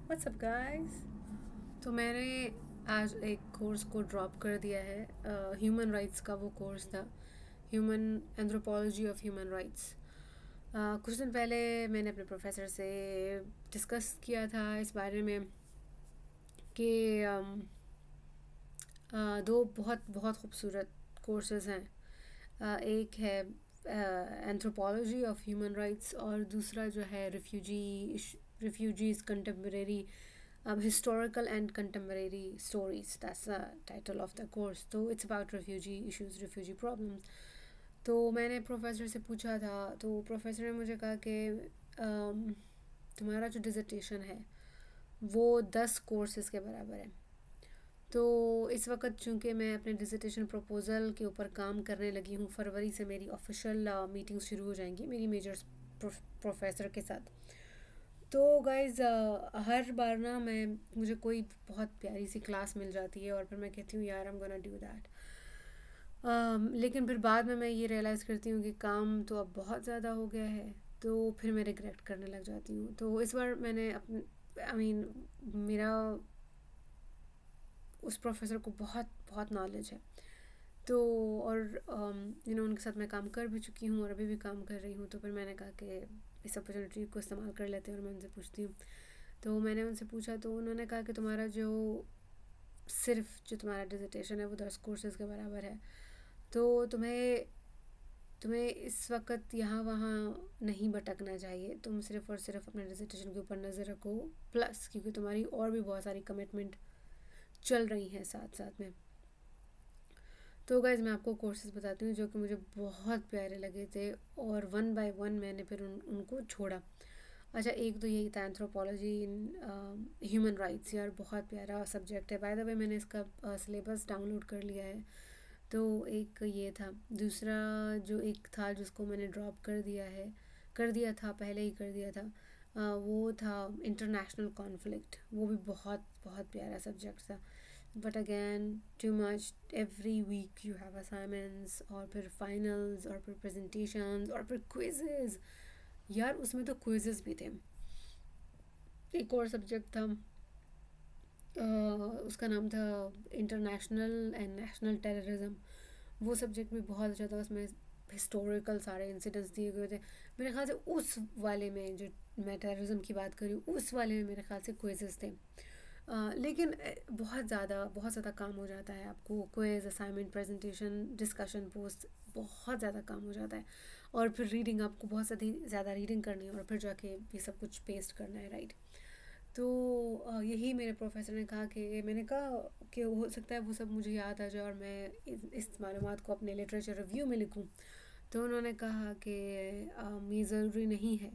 What's up guys. तो मैंने आज एक कोर्स को ड्रॉप कर दिया है। ह्यूमन राइट्स का वो कोर्स था, human anthropology of human rights. कुछ दिन पहले मैंने अपने प्रोफेसर से डिस्कस किया था इस बारे में कि दो बहुत बहुत खूबसूरत कोर्सेज हैं। एक है एंथ्रोपोलॉजी ऑफ ह्यूमन राइट्स और दूसरा जो है refugees contemporary historical and contemporary stories. That's the title of the course. तो it's about refugee issues, refugee problems. तो मैंने प्रोफेसर से पूछा था, तो प्रोफेसर ने मुझे कहा कि तुम्हारा जो डिसर्टेशन है वो 10 कोर्सेज के बराबर है। तो इस वक्त चूँकि मैं अपने डिसर्टेशन प्रपोज़ल के ऊपर काम करने लगी हूँ, फरवरी से मेरी ऑफिशियल मीटिंग्स शुरू हो जाएंगी मेरी मेजर प्रोफेसर के साथ। तो गाइज़ हर बार ना मुझे कोई बहुत प्यारी सी क्लास मिल जाती है और फिर मैं कहती हूँ यार I am gonna do that. लेकिन फिर बाद में मैं ये रियलाइज़ करती हूँ कि काम तो अब बहुत ज़्यादा हो गया है, तो फिर मैं रिग्रेट करने लग जाती हूँ। तो इस बार मैंने मेरा उस प्रोफेसर को बहुत बहुत नॉलेज है, तो और उनके साथ मैं काम कर भी चुकी हूँ और अभी भी काम कर रही हूँ। तो फिर मैंने कहा कि इस अपॉर्चुनिटी को इस्तेमाल कर लेते हैं और मैं उनसे पूछती हूँ। तो मैंने उनसे पूछा तो उन्होंने कहा कि जो तुम्हारा डिसर्टेशन है वो 10 कोर्सेज़ के बराबर है, तो तुम्हें इस वक्त यहाँ वहाँ नहीं भटकना चाहिए। तुम सिर्फ़ और सिर्फ अपने डिसर्टेशन के ऊपर नज़र रखो, प्लस क्योंकि तुम्हारी और भी बहुत सारी कमिटमेंट चल रही हैं साथ साथ में। तो गाइज़ मैं आपको कोर्सेज़ बताती हूँ जो कि मुझे बहुत प्यारे लगे थे और वन बाय वन मैंने फिर उनको छोड़ा। अच्छा, एक तो यही था एंथ्रोपोलॉजी इन ह्यूमन राइट्स। यार बहुत प्यारा सब्जेक्ट है, बाय द वे मैंने इसका सिलेबस डाउनलोड कर लिया है। तो एक ये था। दूसरा जो एक था जिसको मैंने ड्रॉप कर दिया था, पहले ही कर दिया था, वो था इंटरनेशनल कॉन्फ्लिक्ट। वो भी बहुत बहुत प्यारा सब्जेक्ट था, but again too much. Every week you have assignments और फिर फाइनल्स और फिर प्रेजेंटेशंस और फिर क्विजेज। यार उसमें तो क्विजेस भी थे। एक और सब्जेक्ट था, उसका नाम था इंटरनेशनल एंड नेशनल टेररिज्म। वो सब्जेक्ट भी बहुत अच्छा था, उसमें हिस्टोरिकल सारे इंसिडेंट्स दिए गए थे। मेरे ख्याल से उस वाले में, जो मैं टेररिज्म की बात करी हूँ, उस वाले में मेरे ख्याल से क्विजेस थे। लेकिन बहुत ज़्यादा काम हो जाता है आपको, quiz, assignment, presentation, discussion post, बहुत ज़्यादा काम हो जाता है। और फिर रीडिंग, आपको बहुत ज़्यादा रीडिंग करनी है और फिर जाके ये सब कुछ पेस्ट करना है, राइट। तो यही मेरे प्रोफेसर ने कहा कि मैंने कहा कि हो सकता है वो सब मुझे याद आ जाए और मैं इस मालूमात को अपने लिटरेचर रिव्यू में लिखूं। तो उन्होंने कहा कि ये ज़रूरी नहीं है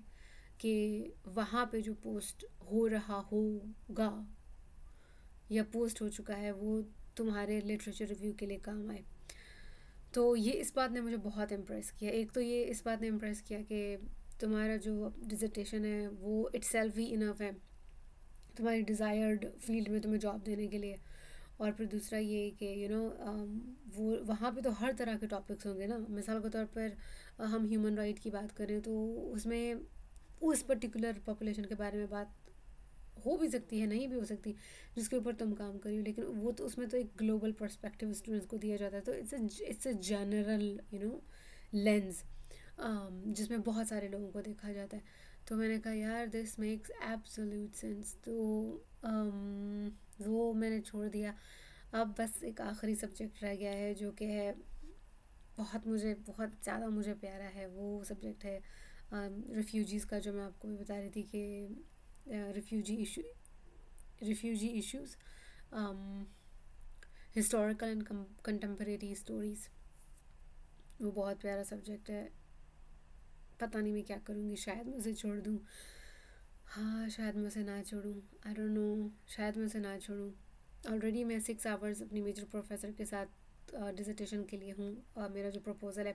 कि वहाँ पे जो पोस्ट हो रहा होगा या पोस्ट हो चुका है वो तुम्हारे लिटरेचर रिव्यू के लिए काम आए। तो ये इस बात ने मुझे बहुत इम्प्रेस किया। एक तो ये इस बात ने इम्प्रेस किया कि तुम्हारा जो डिसर्टेशन है वो इट्सेल्फ ही इनफ है तुम्हारी डिज़ायर्ड फील्ड में तुम्हें जॉब देने के लिए। और फिर दूसरा ये कि वो वहाँ पे तो हर तरह के टॉपिक्स होंगे ना। मिसाल के तौर पर हम ह्यूमन राइट की बात करें तो उसमें उस पर्टिकुलर पॉपुलेशन के बारे में बात हो भी सकती है, नहीं भी हो सकती, जिसके ऊपर तुम काम करी हो, लेकिन वो तो उसमें तो एक ग्लोबल पर्सपेक्टिव स्टूडेंट्स को दिया जाता है। तो इट्स अ जनरल लेंस जिसमें बहुत सारे लोगों को देखा जाता है। तो मैंने कहा यार दिस मेक्स एब्सोल्यूट सेंस। तो वो मैंने छोड़ दिया। अब बस एक आखिरी सब्जेक्ट रह गया है जो कि है बहुत ज़्यादा मुझे प्यारा है। वो सब्जेक्ट है रिफ्यूजीज़ का, जो मैं आपको भी बता रही थी कि refugee issues, historical and contemporary stories. वो बहुत प्यारा सब्जेक्ट है। पता नहीं मैं क्या करूँगी, शायद मैं उसे छोड़ दूँ। हाँ, शायद मैं उसे ना छोड़ूँ, आई डोंट नो, शायद मैं उसे ना छोड़ूँ। ऑलरेडी मैं 6 आवर्स अपनी मेजर प्रोफेसर के साथ डिसर्टेशन के लिए हूँ और मेरा जो प्रपोज़ल है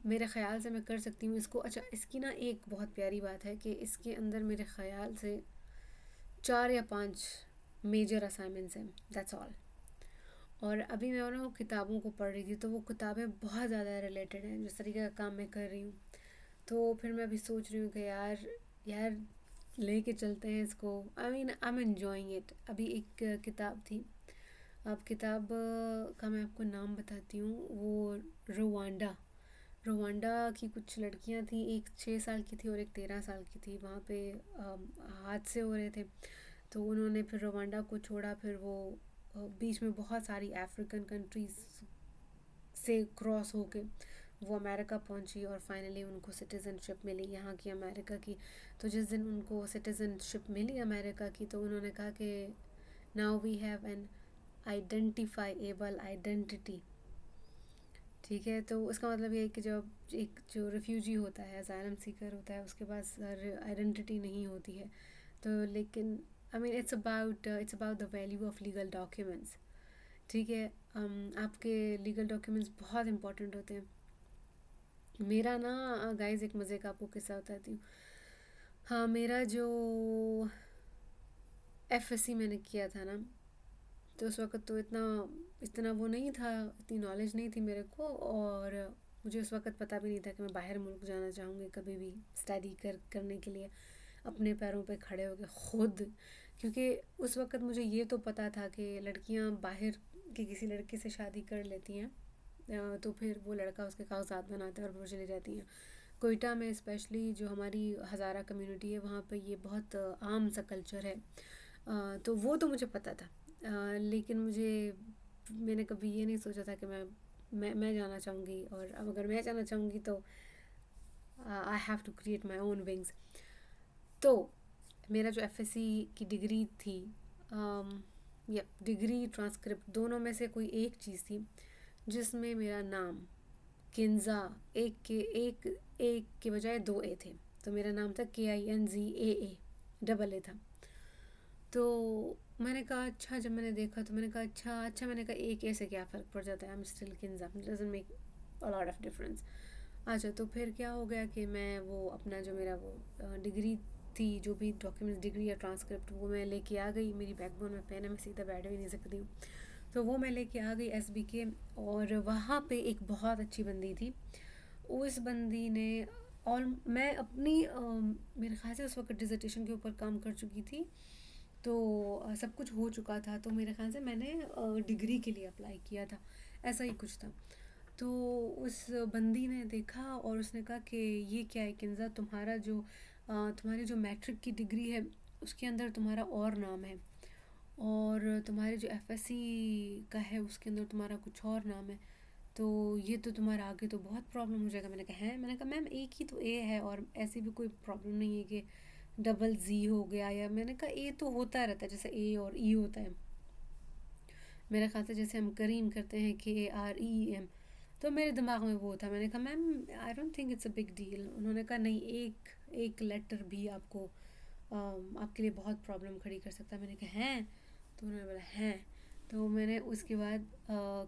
मेरे ख़्याल से मैं कर सकती हूँ इसको। अच्छा, इसकी ना एक बहुत प्यारी बात है कि इसके अंदर मेरे ख़्याल से 4 या 5 मेजर असाइनमेंट्स हैं, दैट्स ऑल। और अभी मैं ना वो किताबों को पढ़ रही थी, तो वो किताबें बहुत ज़्यादा रिलेटेड हैं जिस तरीके का काम मैं कर रही हूँ। तो फिर मैं अभी सोच रही हूँ कि यार लेके चलते हैं इसको। I mean I am enjoying it. अभी एक किताब थी, अब किताब का मैं आपको नाम बताती हूँ, वो रवांडा। रवांडा की कुछ लड़कियां थी, एक 6 साल की थी और एक 13 साल की थी। वहाँ पे हादसे हो रहे थे, तो उन्होंने फिर रवांडा को छोड़ा, फिर वो बीच में बहुत सारी अफ्रीकन कंट्रीज़ से क्रॉस होके वो अमेरिका पहुंची और फाइनली उनको सिटीज़नशिप मिली यहाँ की, अमेरिका की। तो जिस दिन उनको सिटीज़नशिप मिली अमेरिका की, तो उन्होंने कहा कि now we have an identifiable identity. ठीक है, तो उसका मतलब ये है कि जब एक जो रिफ्यूजी होता है, असाइलम सीकर होता है, उसके पास आइडेंटिटी नहीं होती है। तो लेकिन I mean it's about the value of legal documents. ठीक है, आपके लीगल डॉक्यूमेंट्स बहुत इंपॉर्टेंट होते हैं। मेरा ना गाइस एक मज़े का आपको किस्सा बताती हूँ। हाँ, मेरा जो एफएससी मैंने किया था ना, तो उस वक़्त तो इतना इतना वो नहीं था, इतनी नॉलेज नहीं थी मेरे को, और मुझे उस वक़्त पता भी नहीं था कि मैं बाहर मुल्क जाना चाहूँगी कभी भी स्टडी करने के लिए, अपने पैरों पे खड़े होके खुद। क्योंकि उस वक़्त मुझे ये तो पता था कि लड़कियां बाहर के किसी लड़के से शादी कर लेती हैं, तो फिर वो लड़का उसके कागजात बनाता है और वो चली जाती हैं। कोयटा में स्पेशली जो हमारी हज़ारा कम्युनिटी है, वहाँ पे ये बहुत आम सा कल्चर है। तो वो तो मुझे पता था, लेकिन मैंने कभी ये नहीं सोचा था कि मैं जाना चाहूँगी, और अब अगर मैं जाना चाहूँगी तो I have to create my own wings. तो मेरा जो एफएससी की डिग्री थी, या डिग्री ट्रांसक्रिप्ट दोनों में से कोई एक चीज़ थी जिसमें मेरा नाम किन्जा, एक के बजाय दो ए थे। तो मेरा नाम था KINZAA, डबल ए था। तो मैंने कहा अच्छा, जब मैंने देखा तो मैंने कहा अच्छा मैंने कहा एक ए से क्या फ़र्क पड़ जाता है, I am still Kinza, doesn't make a lot of difference. अच्छा, तो फिर क्या हो गया कि मैं वो अपना जो मेरा वो डिग्री थी, जो भी डॉक्यूमेंट्स, डिग्री या ट्रांसक्रिप्ट, वो मैं लेके आ गई। मेरी बैकबोन में पेन है, मैं सीधा बैठ भी नहीं सकती हूँ। तो वो मैं लेके आ गई SB के, और वहाँ पे एक बहुत अच्छी बंदी थी। उस बंदी ने, और मैं अपनी मेरे ख्याल से उस वक्त डिसर्टेशन के ऊपर काम कर चुकी थी, तो सब कुछ हो चुका था। तो मेरे ख्याल से मैंने डिग्री के लिए अप्लाई किया था, ऐसा ही कुछ था। तो उस बंदी ने देखा और उसने कहा कि ये क्या है किन्जा, तुम्हारी जो मैट्रिक की डिग्री है उसके अंदर तुम्हारा और नाम है, और तुम्हारे जो एफएससी का है उसके अंदर तुम्हारा कुछ और नाम है, तो ये तो तुम्हारा आगे तो बहुत प्रॉब्लम हो जाएगा। मैंने कहा है, मैंने कहा मैम एक ही तो ए है, और ऐसी भी कोई प्रॉब्लम नहीं है कि डबल जी हो गया, या मैंने कहा ए तो होता रहता है, जैसे ए और ई होता है। मेरा ख्याल से जैसे हम करीम करते हैं KAREM, तो मेरे दिमाग में वो था। मैंने कहा ma'am I don't think it's a big deal. उन्होंने कहा नहीं, एक एक लेटर भी आपके लिए बहुत प्रॉब्लम खड़ी कर सकता है। मैंने कहा हैं? तो उन्होंने बोला हैं। तो मैंने उसके बाद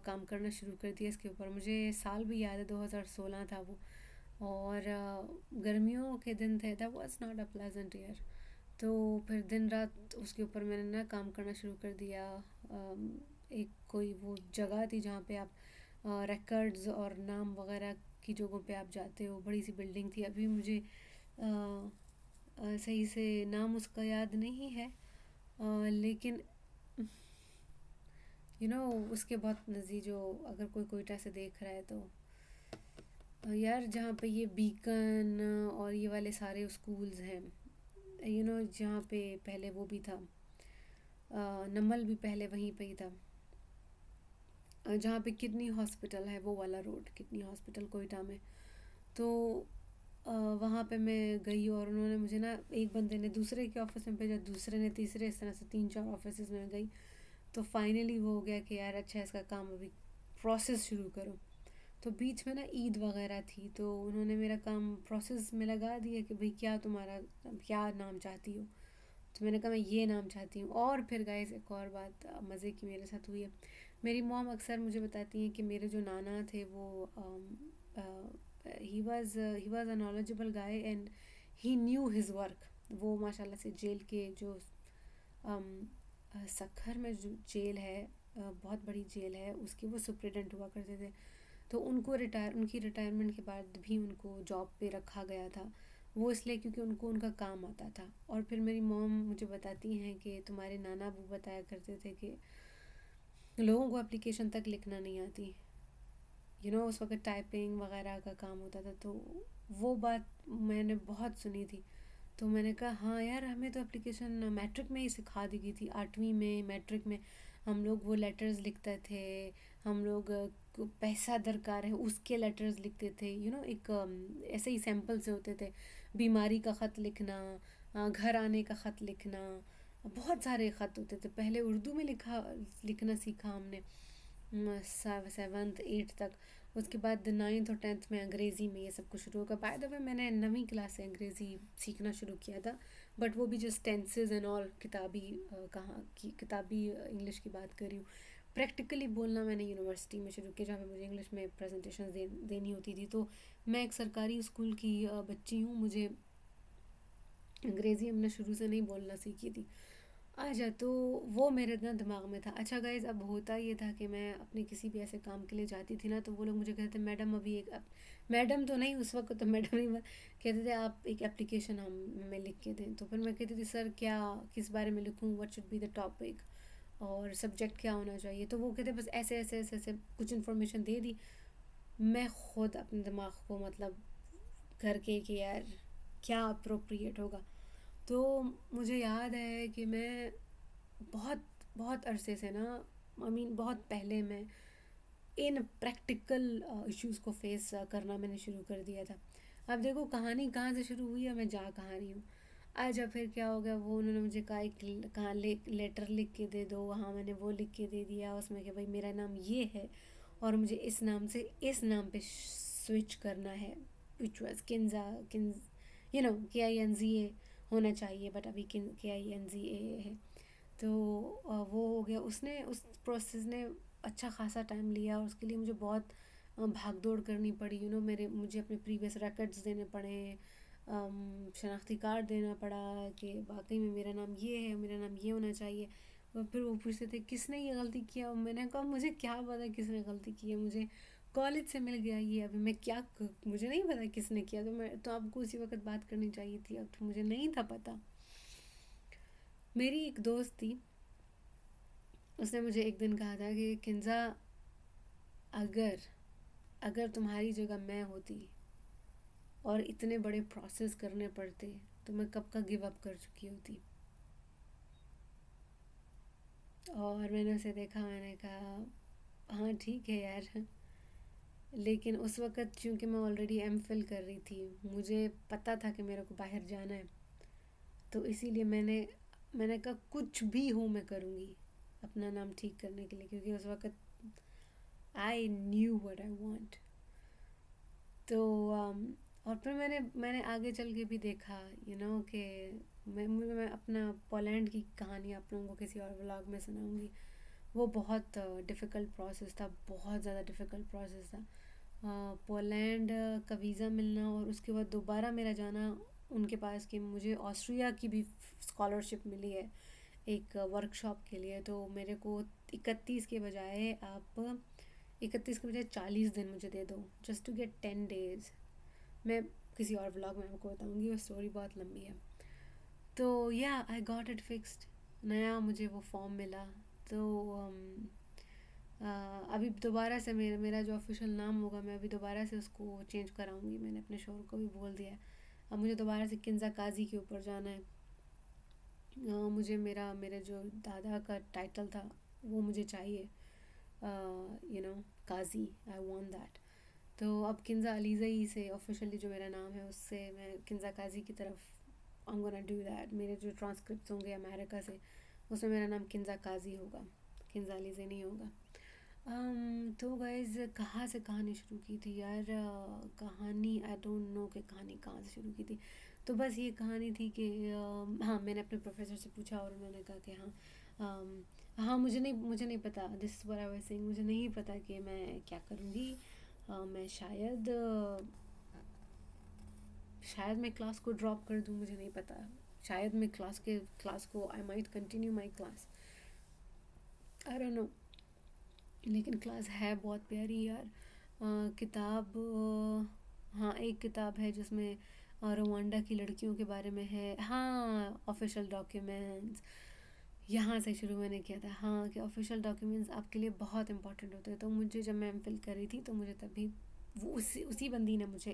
काम करना शुरू कर दिया इसके ऊपर। मुझे साल भी याद है, 2016 था वो, और गर्मियों के दिन थे। That was not a pleasant year. तो फिर दिन रात उसके ऊपर मैंने ना काम करना शुरू कर दिया। एक कोई वो जगह थी जहाँ पे आप रिकॉर्ड्स और नाम वगैरह की जगहों पे आप जाते हो, बड़ी सी बिल्डिंग थी। अभी मुझे सही से नाम उसका याद नहीं है, लेकिन उसके बहुत नज़दीक, जो अगर कोई कोयटा से देख रहा है तो यार, जहाँ पे ये बीकन और ये वाले सारे स्कूल्स हैं, जहाँ पे पहले वो भी था, नमल भी पहले वहीं पे ही था, जहाँ पे किडनी हॉस्पिटल है, वो वाला रोड, किडनी हॉस्पिटल कोयटा में। तो वहाँ पे मैं गई, और उन्होंने मुझे ना, एक बंदे ने दूसरे के ऑफिस में भेजा, दूसरे ने तीसरे, इस तरह से 3-4 ऑफिस में गई। तो फाइनली वो हो गया कि यार अच्छा, इसका काम अभी प्रोसेस शुरू करो। तो बीच में ना ईद वगैरह थी, तो उन्होंने मेरा काम प्रोसेस में लगा दिया कि भाई क्या नाम चाहती हो। तो मैंने कहा मैं ये नाम चाहती हूँ। और फिर गाइस एक और बात मज़े की मेरे साथ हुई है। मेरी मॉम अक्सर मुझे बताती हैं कि मेरे जो नाना थे वो he was a knowledgeable guy, and he new his work. वो माशाल्लाह से जेल के जो सखर में जो जेल है, बहुत बड़ी जेल है, उसके वो सुप्रिटेंडेंट हुआ करते थे। तो उनकी रिटायरमेंट के बाद भी उनको जॉब पे रखा गया था, वो इसलिए क्योंकि उनको उनका काम आता था। और फिर मेरी मॉम मुझे बताती हैं कि तुम्हारे नाना अबू बताया करते थे कि लोगों को एप्लीकेशन तक लिखना नहीं आती, उस वक्त टाइपिंग वगैरह का काम होता था। तो वो बात मैंने बहुत सुनी थी। तो मैंने कहा हाँ यार, हमें तो एप्लीकेशन मैट्रिक में ही सिखा दी गई थी। 8वीं में मैट्रिक में हम लोग वो लेटर्स लिखते थे। हम लोग पैसा दरकार है उसके लेटर्स लिखते थे, एक ऐसे ही सैंपल से होते थे। बीमारी का ख़त लिखना, घर आने का ख़त लिखना, बहुत सारे ख़त होते थे। पहले उर्दू में लिखना सीखा हमने 7th 8th तक। उसके बाद 9th और 10th में अंग्रेज़ी में ये सब कुछ शुरू होगा। बाय द वे मैंने 9वीं क्लास से अंग्रेज़ी सीखना शुरू किया था, बट वो भी जस्ट टेंसेज एंड ऑल, किताबी इंग्लिश की बात कर रही हूँ। प्रैक्टिकली बोलना मैंने यूनिवर्सिटी में शुरू किया, जहाँ पे मुझे इंग्लिश में प्रेजेंटेशन देनी होती थी। तो मैं एक सरकारी स्कूल की बच्ची हूँ, मुझे अंग्रेज़ी हमने शुरू से नहीं बोलना सीखी थी। अच्छा, तो वो मेरे ना दिमाग में था। अच्छा गाइज़, अब होता ये था कि मैं अपने किसी भी ऐसे काम के लिए जाती थी ना, तो वो लोग मुझे कहते थे मैडम अभी मैडम तो नहीं, उस वक्त तो मैडम नहीं, कहते थे आप एक एप्लीकेशन हमें लिख के दें। तो फिर मैं कहती थी सर क्या, किस बारे में लिखूँ, what should be the topic और सब्जेक्ट क्या होना चाहिए। तो वो कहते बस ऐसे ऐसे ऐसे ऐसे कुछ इन्फॉर्मेशन दे दी। मैं खुद अपने दिमाग को मतलब करके कि यार क्या अप्रोप्रिएट होगा। तो मुझे याद है कि मैं बहुत बहुत अरसे से ना, बहुत पहले मैं इन प्रैक्टिकल इश्यूज़ को फेस करना मैंने शुरू कर दिया था। अब देखो कहानी कहाँ से शुरू हुई है, मैं जा कहाँ रही हूँ। अच्छा, फिर क्या हो गया, वो उन्होंने मुझे कहा एक कहाँ लेटर लिख के दे दो। हाँ, मैंने वो लिख के दे दिया उसमें कि भाई मेरा नाम ये है और मुझे इस नाम से इस नाम पे स्विच करना है, विच वॉज किन्जा, किन्ज KINZA होना चाहिए, बट अभी KINZA है। तो वो हो गया। उसने उस प्रोसेस ने अच्छा खासा टाइम लिया और उसके लिए मुझे बहुत भाग दौड़ करनी पड़ी। मुझे अपने प्रीवियस रिकॉर्ड्स देने पड़े, शनाख्ती कार्ड देना पड़ा कि वाकई में मेरा नाम ये है, मेरा नाम ये होना चाहिए। और फिर वो पूछते थे किसने ये गलती किया। मैंने कहा मुझे क्या पता किसने गलती की है, मुझे कॉलेज से मिल गया ये, अभी मैं मुझे नहीं पता किसने किया। तो मैं तो आपको उसी वक्त बात करनी चाहिए थी, अब तो मुझे नहीं था पता। मेरी एक दोस्त थी, उसने मुझे एक दिन कहा था कि किन्जा, अगर अगर तुम्हारी जगह मैं होती और इतने बड़े प्रोसेस करने पड़ते तो मैं कब का गिव अप कर चुकी होती। और मैंने उसे देखा, मैंने कहा हाँ ठीक है यार, लेकिन उस वक़्त चूँकि मैं ऑलरेडी MPhil कर रही थी, मुझे पता था कि मेरे को बाहर जाना है। तो इसीलिए मैंने कहा कुछ भी हो मैं करूँगी अपना नाम ठीक करने के लिए, क्योंकि उस वक़्त I knew what I want. तो और फिर मैंने आगे चल के भी देखा, कि मैं अपना पोलैंड की कहानी आप लोगों को किसी और व्लॉग में सुनाऊंगी। वो बहुत डिफ़िकल्ट प्रोसेस था, बहुत ज़्यादा डिफ़िकल्ट प्रोसेस था। पोलैंड का वीज़ा मिलना और उसके बाद दोबारा मेरा जाना उनके पास, कि मुझे ऑस्ट्रिया की भी स्कॉलरशिप मिली है एक वर्कशॉप के लिए। तो मेरे को 31 के बजाय 40 दिन मुझे दे दो, जस्ट टू गेट 10 days। मैं किसी और व्लॉग में आपको बताऊंगी, वो स्टोरी बहुत लंबी है। तो या आई गॉट इट फिक्स्ड, नया मुझे वो फॉर्म मिला। तो अभी दोबारा से मेरा जो ऑफिशियल नाम होगा, मैं अभी दोबारा से उसको चेंज कराऊंगी। मैंने अपने शोर को भी बोल दिया है। अब मुझे दोबारा से किन्जा काजी के ऊपर जाना है। मुझे मेरे जो दादा का टाइटल था वो मुझे चाहिए, काजी, आई वांट दैट। तो अब किन्जा अलीज़ई से ऑफिशियली जो मेरा नाम है उससे मैं किन्जा काजी की तरफ I am gonna do that. मेरे जो ट्रांसक्रिप्ट्स होंगे अमेरिका से, उसमें मेरा नाम किन्जा काजी होगा, किन्जा अलीज़ई नहीं होगा। तो गाइज़, कहाँ से कहानी शुरू की थी यार, कहानी आई डोंट नो कि कहानी कहाँ से शुरू की थी। तो बस ये कहानी थी कि हाँ, मैंने अपने प्रोफेसर से पूछा और उन्होंने कहा कि हाँ, हाँ मुझे नहीं पता, this what I was saying, मुझे नहीं पता कि मैं क्या करूँगी। मैं शायद मैं क्लास को ड्रॉप कर दूँ, मुझे नहीं पता। शायद मैं क्लास को I might continue my class, I don't know. लेकिन क्लास है बहुत प्यारी यार। किताब, हाँ एक किताब है जिसमें और रवांडा की लड़कियों के बारे में है। हाँ, ऑफिशियल डॉक्यूमेंट्स, यहाँ से शुरू मैंने किया था। हाँ, कि ऑफिशियल डॉक्यूमेंट्स आपके लिए बहुत इंपॉर्टेंट होते हैं। तो मुझे जब मैं एमफिल कर रही थी तो मुझे तभी वो उसी बंदी ने मुझे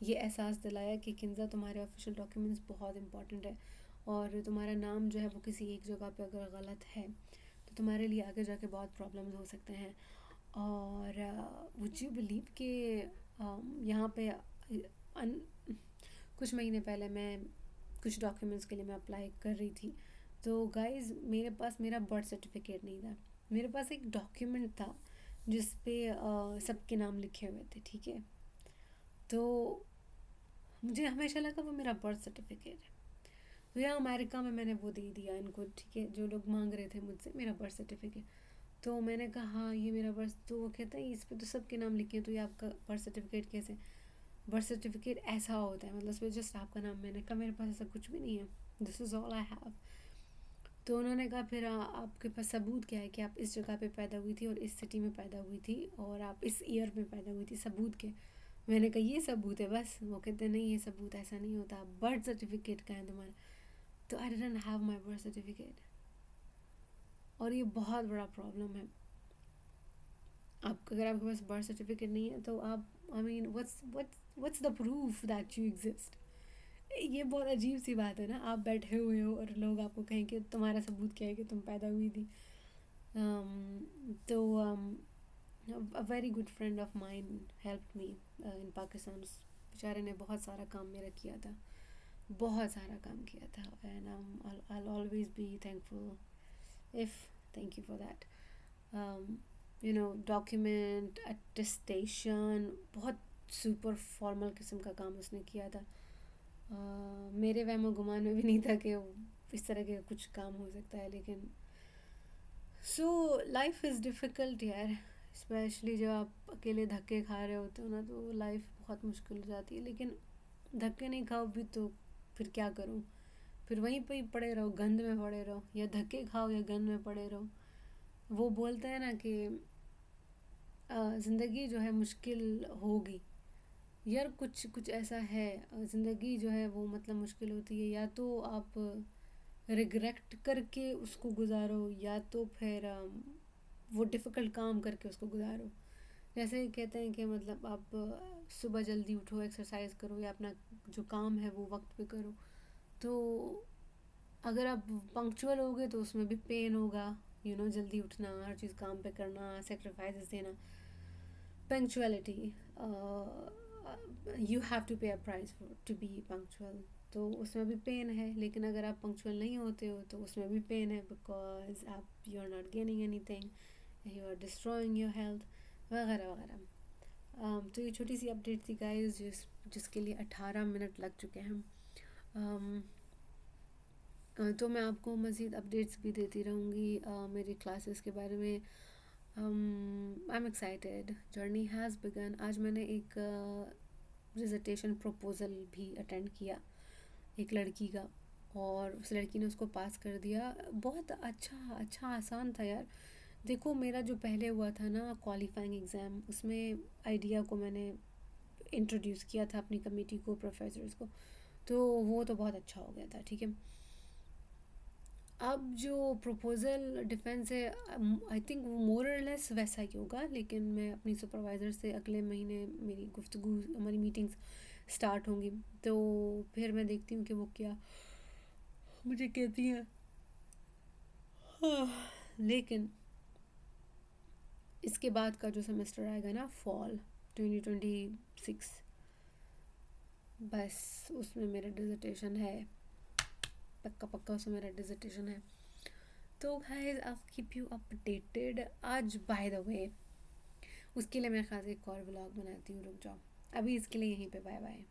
ये एहसास दिलाया कि किन्जा तुम्हारे ऑफिशियल डॉक्यूमेंट्स बहुत इंपॉर्टेंट है, और तुम्हारा नाम जो है वो किसी एक जगह पे अगर गलत है तो तुम्हारे लिए आगे जाके बहुत प्रॉब्लम्स हो सकते हैं। और वुड यू बिलीव कि यहाँ पे कुछ महीने पहले मैं कुछ डॉक्यूमेंट्स के लिए मैं अप्लाई कर रही थी, तो गाइस मेरे पास मेरा बर्थ सर्टिफिकेट नहीं था, मेरे पास एक डॉक्यूमेंट था जिस पे सबके नाम लिखे हुए थे, ठीक है। तो मुझे हमेशा लगा वो मेरा बर्थ सर्टिफिकेट है। तो यहाँ अमेरिका में मैंने वो दे दिया इनको, ठीक है, जो लोग मांग रहे थे मुझसे मेरा बर्थ सर्टिफिकेट। तो मैंने कहा हाँ ये मेरा बर्थ, तो वो कहता है इस पे तो सबके नाम लिखे हैं, तो ये आपका बर्थ सर्टिफिकेट कैसे? बर्थ सर्टिफिकेट ऐसा होता है, मतलब उसमें जस्ट आपका नाम। मैंने कहा मेरे पास ऐसा कुछ भी नहीं है, this is all I have. तो उन्होंने कहा फिर आपके पास सबूत क्या है कि आप इस जगह पे पैदा हुई थी और इस सिटी में पैदा हुई थी और आप इस ईयर में पैदा हुई थी, सबूत के? मैंने कहा ये सबूत है बस। वो कहते नहीं ये सबूत ऐसा नहीं होता, बर्थ सर्टिफिकेट का है तुम्हारा। तो I didn't have my birth certificate, और ये बहुत बड़ा प्रॉब्लम है। आप अगर आपके पास बर्थ सर्टिफिकेट नहीं है तो आप, I mean what's the proof that you exist? ये बहुत अजीब सी बात है ना, आप बैठे हुए हो और लोग आपको कहें कि तुम्हारा सबूत क्या है कि तुम पैदा हुई थी। तो a very good friend of mine helped me in Pakistan. उस बेचारे ने बहुत सारा काम मेरा किया था, बहुत सारा काम किया था, and I'll always be thankful if thank you for that. You know, document attestation, बहुत सुपर फॉर्मल किस्म का काम उसने किया था। मेरे वहमो गुमान में भी नहीं था कि इस तरह के कुछ काम हो सकता है, लेकिन सो लाइफ इज़ डिफ़िकल्ट यार, स्पेशली जब आप अकेले धक्के खा रहे होते हो ना, तो लाइफ बहुत मुश्किल हो जाती है। लेकिन धक्के नहीं खाओ भी तो फिर क्या करूँ, फिर वहीं पे ही पड़े रहो, गंद में पड़े रहो, या धक्के खाओ या गंद में पड़े रहो। वो बोलते हैं ना कि ज़िंदगी जो है मुश्किल होगी यार, कुछ कुछ ऐसा है। ज़िंदगी जो है वो मतलब मुश्किल होती है, या तो आप रिग्रेट करके उसको गुजारो, या तो फिर वो डिफ़िकल्ट काम करके उसको गुजारो। जैसे कहते हैं कि मतलब आप सुबह जल्दी उठो, एक्सरसाइज करो, या अपना जो काम है वो वक्त पे करो। तो अगर आप पंक्चुअल होगे तो उसमें भी पेन होगा, यू नो, जल्दी उठना, हर चीज़ काम पे करना, सेक्रीफाइसेस देना, punctuality, you have to pay a price for to be punctual. तो उसमें भी पेन है। लेकिन अगर आप पंक्चुअल नहीं होते हो तो उसमें भी पेन है, बिकॉज आप you are not gaining anything, you are destroying your health वगैरह वगैरह। तो ये छोटी सी अपडेट थी गाइस, जिसके लिए 18 मिनट लग चुके हैं। तो मैं आपको मज़ीद अपडेट्स भी देती रहूँगी मेरी क्लासेस के बारे में। I am excited, journey has begun. आज मैंने एक डिसर्टेशन प्रपोज़ल भी अटेंड किया, एक लड़की का, और उस लड़की ने उसको पास कर दिया। बहुत अच्छा आसान था यार। देखो मेरा जो पहले हुआ था ना क्वालिफाइंग एग्ज़ाम, उसमें आइडिया को मैंने इंट्रोड्यूस किया था अपनी कमेटी को, प्रोफेसर्स को, तो वो तो बहुत अच्छा हो गया था, ठीक है। अब जो प्रपोज़ल डिफेंस है, आई थिंक वो मोर और लेस वैसा ही होगा, लेकिन मैं अपनी सुपरवाइज़र से अगले महीने मेरी गुफ्तगू, हमारी मीटिंग्स स्टार्ट होंगी, तो फिर मैं देखती हूँ कि वो क्या मुझे कहती हैं। लेकिन इसके बाद का जो सेमेस्टर आएगा ना, फॉल 2026, बस उसमें मेरा डिसर्टेशन है, पक्का उसमें मेरा डिसर्टेशन है। तो guys I keep you updated. आज बाय द वे उसके लिए मैं खास एक और व्लॉग बनाती हूँ, रुक जाओ, अभी इसके लिए यहीं पे बाय बाय।